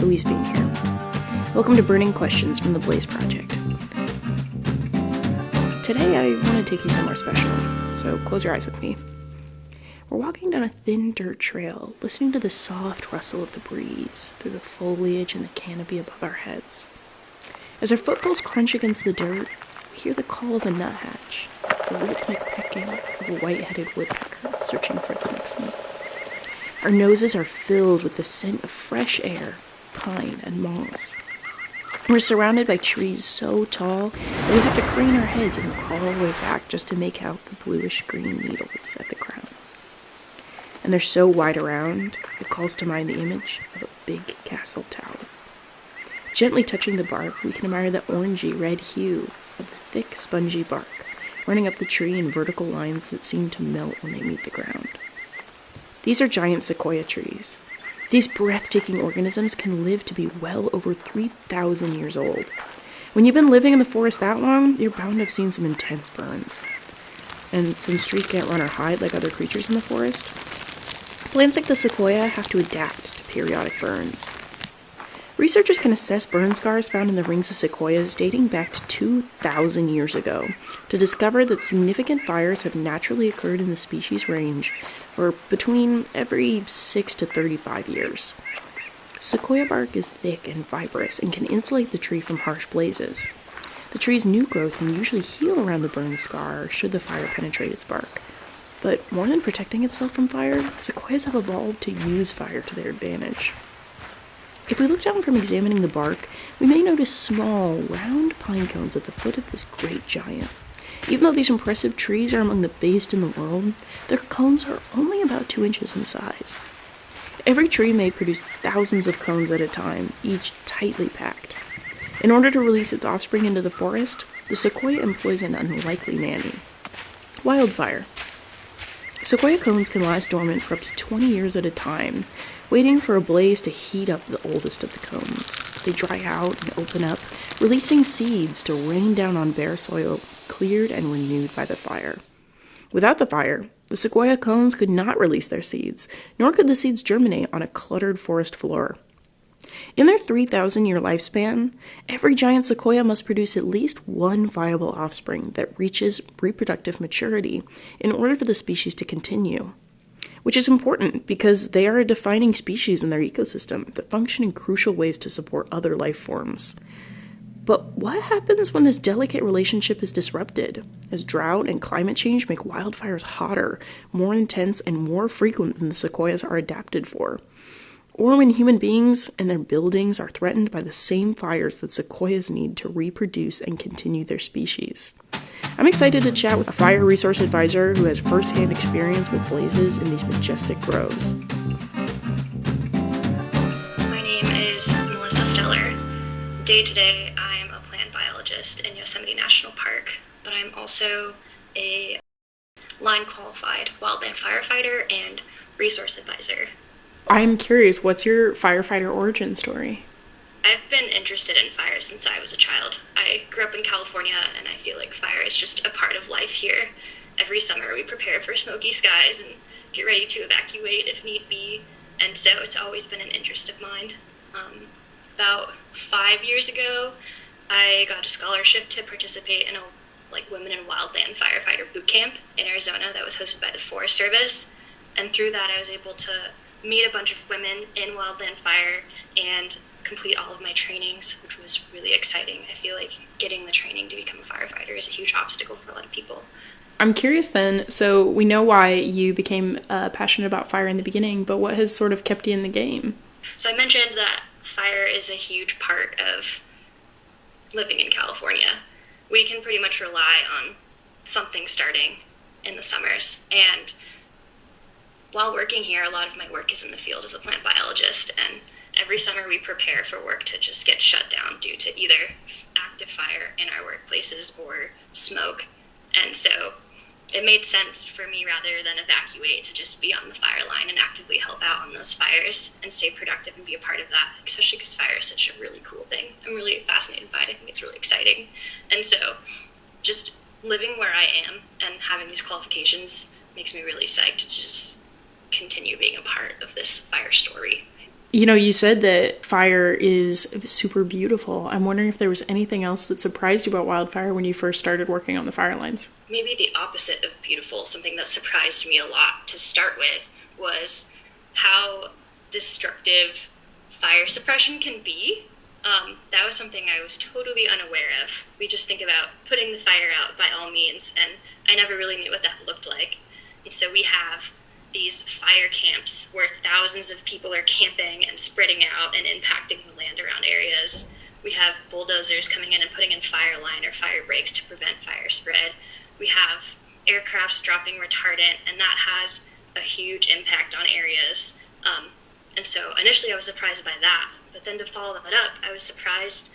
Louise being here. Welcome to Burning Questions from the Blaze Project. Today I want to take you somewhere special, so close your eyes with me. We're walking down a thin dirt trail, listening to the soft rustle of the breeze through the foliage and the canopy above our heads. As our footfalls crunch against the dirt, we hear the call of a nuthatch, the rhythmic pecking of a white-headed woodpecker searching for its next meat. Our noses are filled with the scent of fresh air, pine, and moss. We're surrounded by trees so tall that we have to crane our heads and look all the way back just to make out the bluish-green needles at the crown. And they're so wide around, it calls to mind the image of a big castle tower. Gently touching the bark, we can admire the orangey-red hue of the thick, spongy bark, running up the tree in vertical lines that seem to melt when they meet the ground. These are giant sequoia trees. These breathtaking organisms can live to be well over 3,000 years old. When you've been living in the forest that long, you're bound to have seen some intense burns. And since trees can't run or hide like other creatures in the forest, plants like the sequoia have to adapt to periodic burns. Researchers can assess burn scars found in the rings of sequoias dating back to 2,000 years ago to discover that significant fires have naturally occurred in the species range for between every 6 to 35 years. Sequoia bark is thick and fibrous and can insulate the tree from harsh blazes. The tree's new growth can usually heal around the burn scar should the fire penetrate its bark. But more than protecting itself from fire, sequoias have evolved to use fire to their advantage. If we look down from examining the bark, we may notice small, round pine cones at the foot of this great giant. Even though these impressive trees are among the biggest in the world, their cones are only about 2 inches in size. Every tree may produce thousands of cones at a time, each tightly packed. In order to release its offspring into the forest, the sequoia employs an unlikely nanny: wildfire. Sequoia cones can lie dormant for up to 20 years at a time, waiting for a blaze to heat up the oldest of the cones. They dry out and open up, releasing seeds to rain down on bare soil, cleared and renewed by the fire. Without the fire, the sequoia cones could not release their seeds, nor could the seeds germinate on a cluttered forest floor. In their 3,000-year lifespan, every giant sequoia must produce at least one viable offspring that reaches reproductive maturity in order for the species to continue. Which is important because they are a defining species in their ecosystem that function in crucial ways to support other life forms. But what happens when this delicate relationship is disrupted, as drought and climate change make wildfires hotter, more intense, and more frequent than the sequoias are adapted for? Or when human beings and their buildings are threatened by the same fires that sequoias need to reproduce and continue their species? I'm excited to chat with a fire resource advisor who has firsthand experience with blazes in these majestic groves. My name is Melissa Steller. Day to day, I am a plant biologist in Yosemite National Park, but I'm also a line qualified wildland firefighter and resource advisor. I'm curious, what's your firefighter origin story? I've been interested in fire since I was a child. I grew up in California, and I feel like fire is just a part of life here. Every summer we prepare for smoky skies and get ready to evacuate if need be, and so it's always been an interest of mine. About 5 years ago, I got a scholarship to participate in a Women in Wildland Firefighter Boot Camp in Arizona that was hosted by the Forest Service, and through that I was able to meet a bunch of women in wildland fire and complete all of my trainings, which was really exciting. I feel like getting the training to become a firefighter is a huge obstacle for a lot of people. I'm curious then, so we know why you became passionate about fire in the beginning, but what has sort of kept you in the game? So I mentioned that fire is a huge part of living in California. We can pretty much rely on something starting in the summers, and while working here, a lot of my work is in the field as a plant biologist, and every summer we prepare for work to just get shut down due to either active fire in our workplaces or smoke. And so it made sense for me, rather than evacuate, to just be on the fire line and actively help out on those fires and stay productive and be a part of that, especially because fire is such a really cool thing. I'm really fascinated by it. I think it's really exciting. And so just living where I am and having these qualifications makes me really psyched to just continue being a part of this fire story. You know, you said that fire is super beautiful. I'm wondering if there was anything else that surprised you about wildfire when you first started working on the fire lines. Maybe the opposite of beautiful, something that surprised me a lot to start with, was how destructive fire suppression can be. That was something I was totally unaware of. We just think about putting the fire out by all means, and I never really knew what that looked like. And so we have these fire camps where thousands of people are camping and spreading out and impacting the land around areas. We have bulldozers coming in and putting in fire line or fire breaks to prevent fire spread. We have aircrafts dropping retardant, and that has a huge impact on areas. And so initially I was surprised by that, but then to follow that up, I was surprised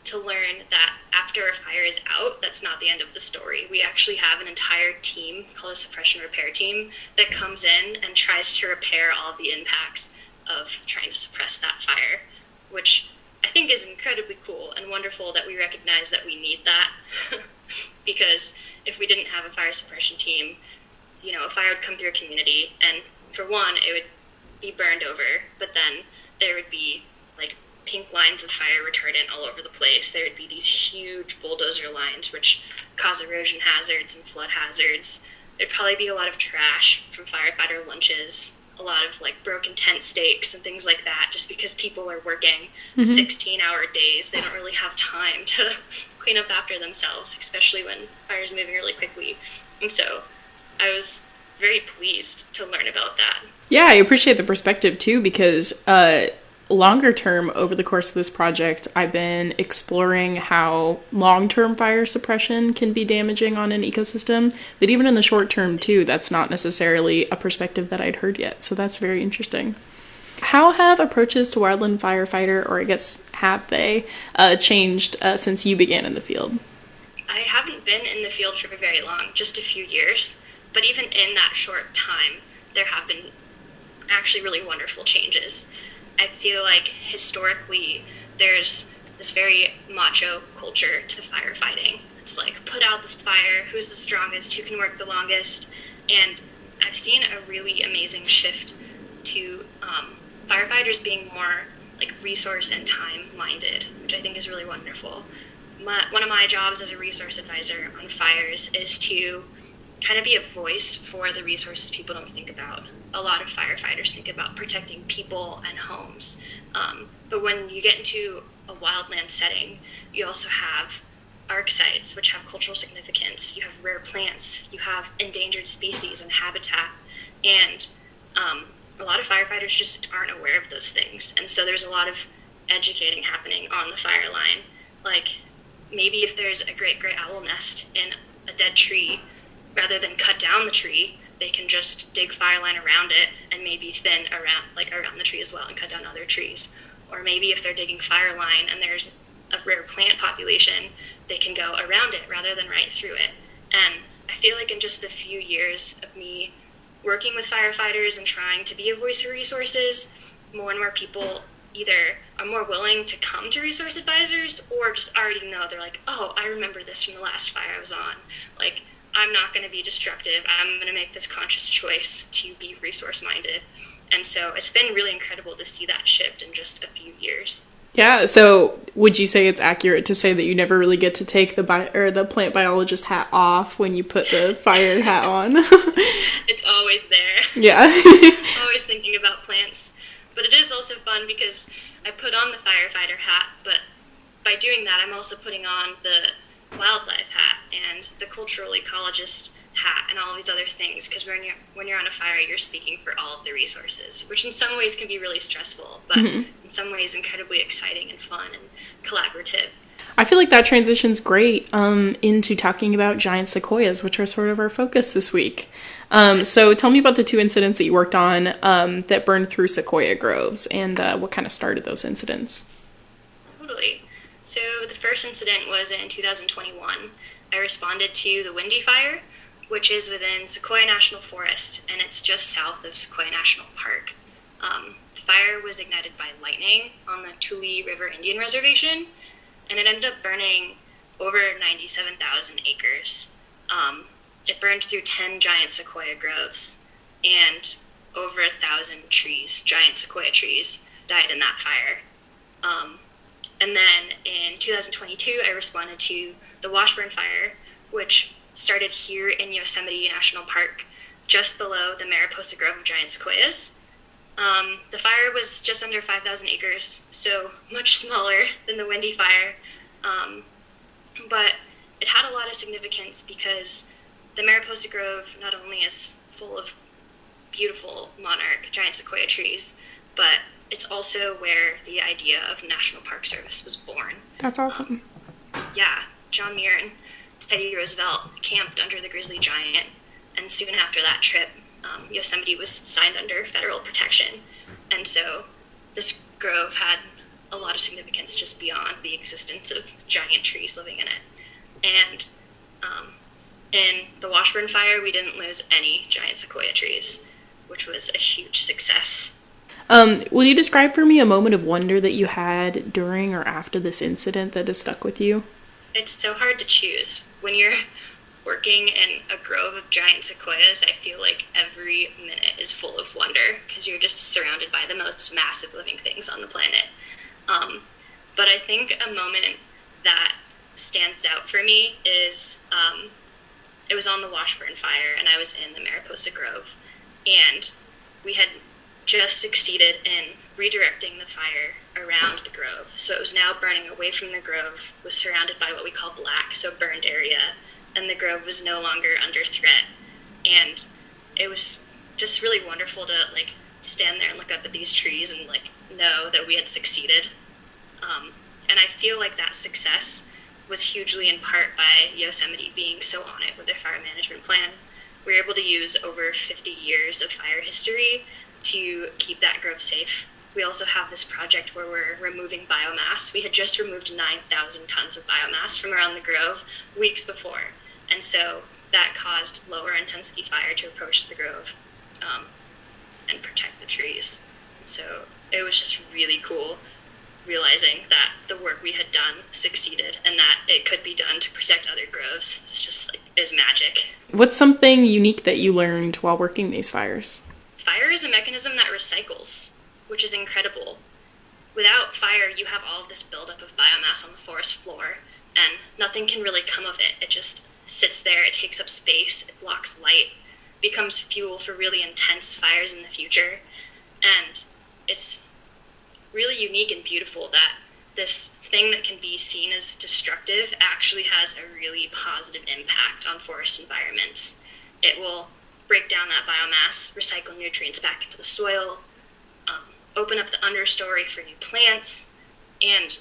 to learn that after a fire is out, that's not the end of the story. We actually have an entire team called a suppression repair team that comes in and tries to repair all the impacts of trying to suppress that fire, which I think is incredibly cool and wonderful that we recognize that we need that. Because if we didn't have a fire suppression team, you know, a fire would come through a community, and for one, it would be burned over, but then there would be like pink lines of fire retardant all over the place. There would be these huge bulldozer lines which cause erosion hazards and flood hazards. There'd probably be a lot of trash from firefighter lunches, a lot of like broken tent stakes and things like that, just because people are working 16-hour days. They don't really have time to clean up after themselves, especially when fire's moving really quickly. And so I was very pleased to learn about that. Yeah, I appreciate the perspective too, because longer term, over the course of this project, I've been exploring how long-term fire suppression can be damaging on an ecosystem, but even in the short term too, that's not necessarily a perspective that I'd heard yet, so that's very interesting. How have approaches to wildland firefighter, or I guess have they, changed since you began in the field? I haven't been in the field for very long, just a few years, but even in that short time, there have been actually really wonderful changes. I feel like historically there's this very macho culture to firefighting. It's like, put out the fire, who's the strongest, who can work the longest, and I've seen a really amazing shift to firefighters being more like resource and time minded, which I think is really wonderful. One of my jobs as a resource advisor on fires is to kind of be a voice for the resources people don't think about. A lot of firefighters think about protecting people and homes. But when you get into a wildland setting, you also have arc sites, which have cultural significance. You have rare plants. You have endangered species and habitat. And a lot of firefighters just aren't aware of those things. And so there's a lot of educating happening on the fire line. Like, maybe if there's a great gray owl nest in a dead tree, rather than cut down the tree, they can just dig fire line around it and maybe thin around the tree as well and cut down other trees. Or maybe if they're digging fire line and there's a rare plant population, they can go around it rather than right through it. And I feel like in just the few years of me working with firefighters and trying to be a voice for resources, more and more people either are more willing to come to resource advisors or just already know. They're like, oh, I remember this from the last fire I was on. Like, I'm not going to be destructive. I'm going to make this conscious choice to be resource-minded. And so it's been really incredible to see that shift in just a few years. Yeah, so would you say it's accurate to say that you never really get to take the plant biologist hat off when you put the fire hat on? It's always there. Yeah. Always thinking about plants. But it is also fun because I put on the firefighter hat, but by doing that, I'm also putting on the wildlife hat and the cultural ecologist hat and all these other things, because when you're on a fire, you're speaking for all of the resources, which in some ways can be really stressful, but in some ways incredibly exciting and fun and collaborative. I feel like that transition's great into talking about giant sequoias, which are sort of our focus this week. So tell me about the two incidents that you worked on that burned through sequoia groves, and what kind of started those incidents. Totally. So the first incident was in 2021. I responded to the Windy fire, which is within Sequoia National Forest, and it's just south of Sequoia National Park. The fire was ignited by lightning on the Tule River Indian Reservation, and it ended up burning over 97,000 acres. It burned through 10 giant sequoia groves and over 1,000 trees, giant sequoia trees. died in that fire. And then in 2022, I responded to the Washburn fire, which started here in Yosemite National Park, just below the Mariposa Grove of giant sequoias. The fire was just under 5,000 acres, so much smaller than the Windy fire, but it had a lot of significance because the Mariposa Grove not only is full of beautiful monarch giant sequoia trees, but it's also where the idea of National Park Service was born. That's awesome. Yeah, John Muir and Teddy Roosevelt camped under the grizzly giant, and soon after that trip, Yosemite was signed under federal protection, and so this grove had a lot of significance just beyond the existence of giant trees living in it. And in the Washburn fire, we didn't lose any giant sequoia trees, which was a huge success. Will you describe for me a moment of wonder that you had during or after this incident that has stuck with you? It's so hard to choose. When you're working in a grove of giant sequoias, I feel like every minute is full of wonder because you're just surrounded by the most massive living things on the planet. But I think a moment that stands out for me is it was on the Washburn fire, and I was in the Mariposa Grove, and we had just succeeded in redirecting the fire around the grove. So it was now burning away from the grove, was surrounded by what we call black, so burned area, and the grove was no longer under threat. And it was just really wonderful to stand there and look up at these trees and know that we had succeeded. And I feel like that success was hugely in part by Yosemite being so on it with their fire management plan. We were able to use over 50 years of fire history to keep that grove safe. We also have this project where we're removing biomass. We had just removed 9,000 tons of biomass from around the grove weeks before, and so that caused lower intensity fire to approach the grove and protect the trees. So it was just really cool realizing that the work we had done succeeded and that it could be done to protect other groves. It's just it was magic. What's something unique that you learned while working these fires? Fire is a mechanism that recycles, which is incredible. Without fire, you have all of this buildup of biomass on the forest floor, and nothing can really come of it. It just sits there, it takes up space, it blocks light, becomes fuel for really intense fires in the future. And it's really unique and beautiful that this thing that can be seen as destructive actually has a really positive impact on forest environments. It will break down that biomass, recycle nutrients back into the soil, open up the understory for new plants, and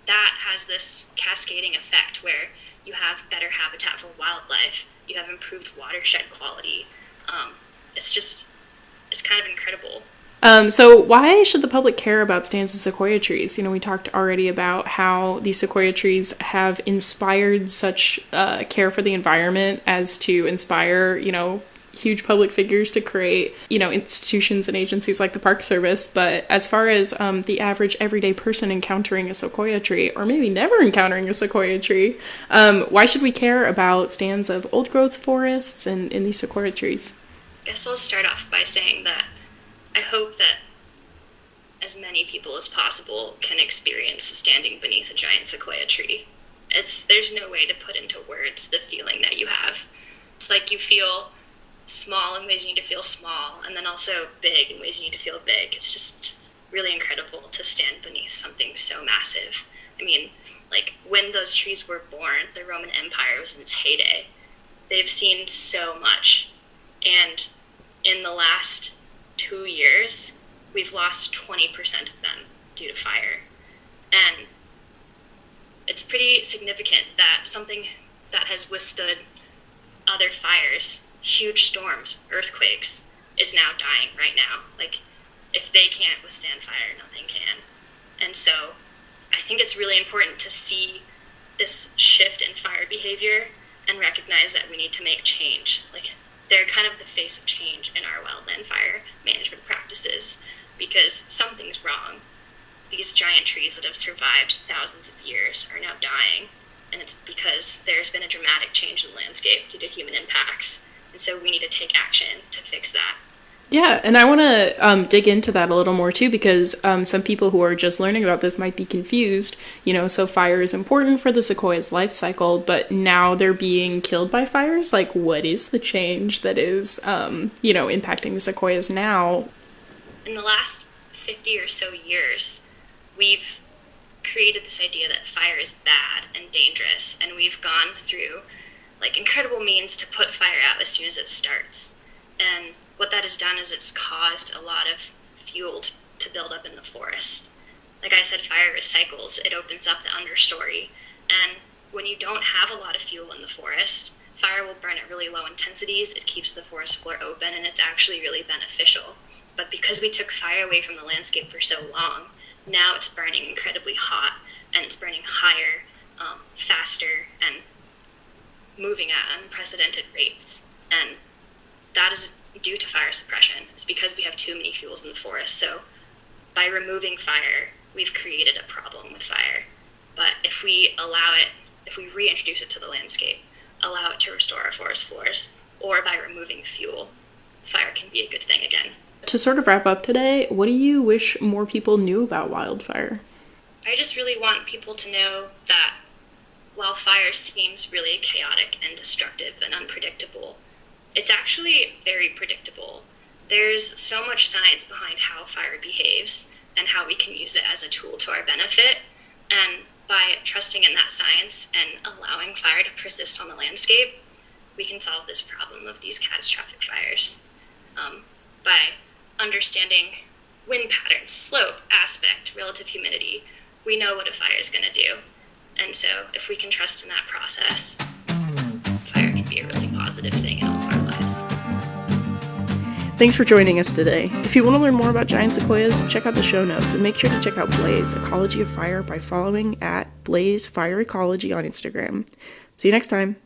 that has this cascading effect where you have better habitat for wildlife, you have improved watershed quality. It's kind of incredible. So why should the public care about stands of sequoia trees? We talked already about how these sequoia trees have inspired such care for the environment as to inspire, huge public figures to create, institutions and agencies like the Park Service. But as far as the average everyday person encountering a sequoia tree, or maybe never encountering a sequoia tree, why should we care about stands of old growth forests and these sequoia trees? I guess I'll start off by saying that I hope that as many people as possible can experience standing beneath a giant sequoia tree. There's no way to put into words the feeling that you have. It's like you feel small in ways you need to feel small, and then also big in ways you need to feel big. It's just really incredible to stand beneath something so massive. I mean, when those trees were born, the Roman Empire was in its heyday. They've seen so much, and in the last 2 years, we've lost 20% of them due to fire. And it's pretty significant that something that has withstood other fires, huge storms, earthquakes, is now dying right now. If they can't withstand fire, nothing can. And so I think it's really important to see this shift in fire behavior and recognize that we need to make change. They're kind of the face of change in our wildland fire management practices because something's wrong. These giant trees that have survived thousands of years are now dying, and it's because there's been a dramatic change in the landscape due to human impacts. And so we need to take action to fix that. Yeah, and I want to dig into that a little more too, because some people who are just learning about this might be confused. So fire is important for the sequoia's life cycle, but now they're being killed by fires. Like, what is the change that is, impacting the sequoias now? In the last 50 or so years, we've created this idea that fire is bad and dangerous, and we've gone through like incredible means to put fire out as soon as it starts. And what that has done is it's caused a lot of fuel to build up in the forest. Like I said, fire recycles, it opens up the understory. And when you don't have a lot of fuel in the forest, fire will burn at really low intensities, it keeps the forest floor open, and it's actually really beneficial. But because we took fire away from the landscape for so long, now it's burning incredibly hot, and it's burning higher, faster, and moving at unprecedented rates. And that is due to fire suppression. It's because we have too many fuels in the forest. So by removing fire, we've created a problem with fire. But if we allow it, if we reintroduce it to the landscape, allow it to restore our forest floors, or by removing fuel, fire can be a good thing again. To sort of wrap up today, what do you wish more people knew about wildfire? I just really want people to know that while fire seems really chaotic and destructive and unpredictable, it's actually very predictable. There's so much science behind how fire behaves and how we can use it as a tool to our benefit. And by trusting in that science and allowing fire to persist on the landscape, we can solve this problem of these catastrophic fires. By understanding wind patterns, slope, aspect, relative humidity, we know what a fire is going to do. And so if we can trust in that process, fire can be a really positive thing in all of our lives. Thanks for joining us today. If you want to learn more about giant sequoias, check out the show notes, and make sure to check out Blaze, Ecology of Fire, by following @Blaze Fire Ecology on Instagram. See you next time.